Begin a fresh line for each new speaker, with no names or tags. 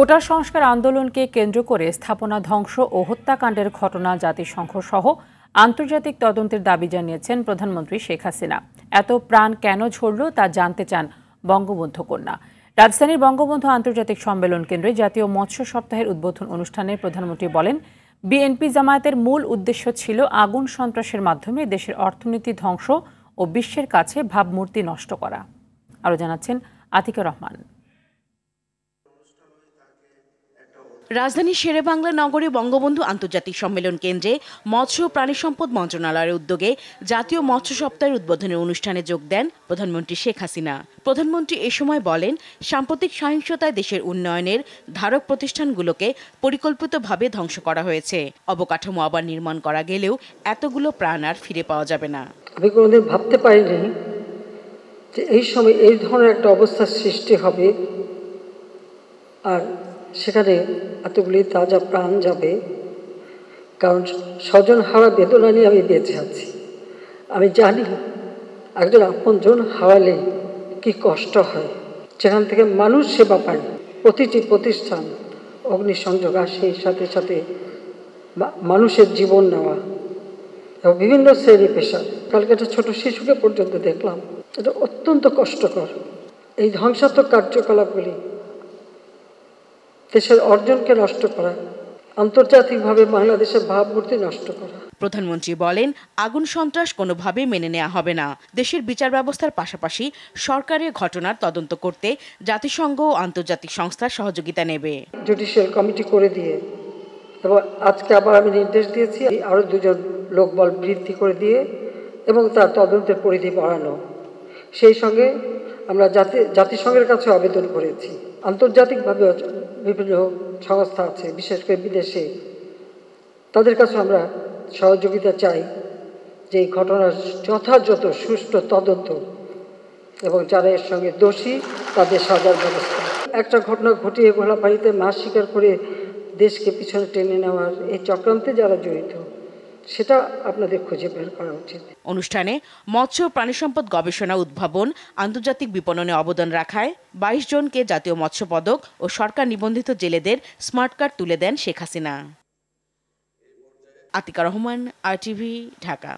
কোটা সংস্কার আন্দোলনকে কেন্দ্র করে স্থাপনা ধ্বংস ও হত্যাকাণ্ডের ঘটনা জাতিসংঘ সহ আন্তর্জাতিক তদন্তের দাবি জানিয়েছেন প্রধানমন্ত্রী শেখ হাসিনা। এত প্রাণ কেন ঝরল তা জানতে চান বঙ্গবন্ধু কন্যা। রাজধানীর বঙ্গবন্ধু আন্তর্জাতিক সম্মেলন কেন্দ্রে জাতীয় মৎস্য সপ্তাহের উদ্বোধন অনুষ্ঠানে প্রধানমন্ত্রী বলেন, বিএনপি জামায়াতের মূল উদ্দেশ্য ছিল আগুন সন্ত্রাসের মাধ্যমে দেশের অর্থনীতি ধ্বংস ও বিশ্বের কাছে ভাবমূর্তি নষ্ট করা। আরও জানাচ্ছেন আতিকা রহমান।
রাজধানীর শেরেবাংলা নগরে বঙ্গবন্ধু আন্তর্জাতিক সম্মেলন কেন্দ্রে মৎস্য ও প্রাণী সম্পদ মন্ত্রণালয়ের উদ্যোগে জাতীয় মৎস্য সপ্তাহের উদ্বোধনের অনুষ্ঠানে যোগ দেন প্রধানমন্ত্রী শেখ হাসিনা। প্রধানমন্ত্রী এ সময় বলেন, সাম্প্রতিক সহিংসতায় দেশের উন্নয়নের ধারক প্রতিষ্ঠানগুলোকে পরিকল্পিতভাবে ধ্বংস করা হয়েছে। অবকাঠামো আবার নির্মাণ করা গেলেও এতগুলো প্রাণ আর ফিরে পাওয়া যাবে না।
আমি কোনোদিন ভাবতে পারিনি যে এই সময় এই ধরনের একটা অবস্থার সৃষ্টি হবে আর সেখানে এতগুলি তাজা প্রাণ যাবে। কারণ স্বজন হারা বেদনা নিয়ে আমি বেঁচে আছি। আমি জানি একজন আপনজন হারালে কি কষ্ট হয়। যেখান থেকে মানুষ সেবা পায়, প্রতিটি প্রতিষ্ঠান অগ্নিসংযোগ আসে, সাথে সাথে মানুষের জীবন নেওয়া এবং বিভিন্ন শ্রেণী পেশা। কালকে একটা ছোট শিশুকে পর্যন্ত দেখলাম। এটা অত্যন্ত কষ্টকর। এই ধ্বংসাত্মক কার্যকলাপগুলি দেশের অর্জনকে নষ্ট করা, আন্তর্জাতিকভাবে বাংলাদেশের ভাবমূর্তি নষ্ট করা।
প্রধানমন্ত্রী বলেন, আগুন সন্ত্রাস কোনোভাবে মেনে নেওয়া হবে না। দেশের বিচার ব্যবস্থার পাশাপাশি সরকারের ঘটনার তদন্ত করতে জাতিসংঘ ও আন্তর্জাতিক সংস্থার সহযোগিতা নেবে।
জুডিশিয়াল কমিটি করে দিয়ে এবং আজকে আবার আমি নির্দেশ দিয়েছি আরও 2 লোকবল বৃদ্ধি করে দিয়ে এবং তার তদন্তের পরিধি বাড়ানো। সেই সঙ্গে আমরা জাতিসংঘের কাছে আবেদন করেছি। আন্তর্জাতিকভাবে বিভিন্ন সংস্থা আছে, বিশেষ করে বিদেশে, তাদের কাছে আমরা সহযোগিতা চাই যে এই ঘটনার যথাযথ সুষ্ঠু তদন্ত এবং যারা এর সঙ্গে দোষী তাদের সাজার ব্যবস্থা। একটা ঘটনা ঘটিয়ে ঘোলাপানিতে মাছ শিকার করে দেশকে পিছনে টেনে নেওয়ার এই চক্রান্তে যারা জড়িত, সেটা আপনাদের খুঁজে বের করা উচিত।
অনুষ্ঠানে মৎস্য ও প্রাণী সম্পদ গবেষণা, উদ্ভাবন, আন্তর্জাতিক বিপণনে অবদান রাখায় 22 জনকে জাতীয় মৎস্য পদক ও সরকার নিবন্ধিত জেলেদের স্মার্ট কার্ড তুলে দেন শেখ হাসিনা। আতিকা রহমান, RTV, ঢাকা।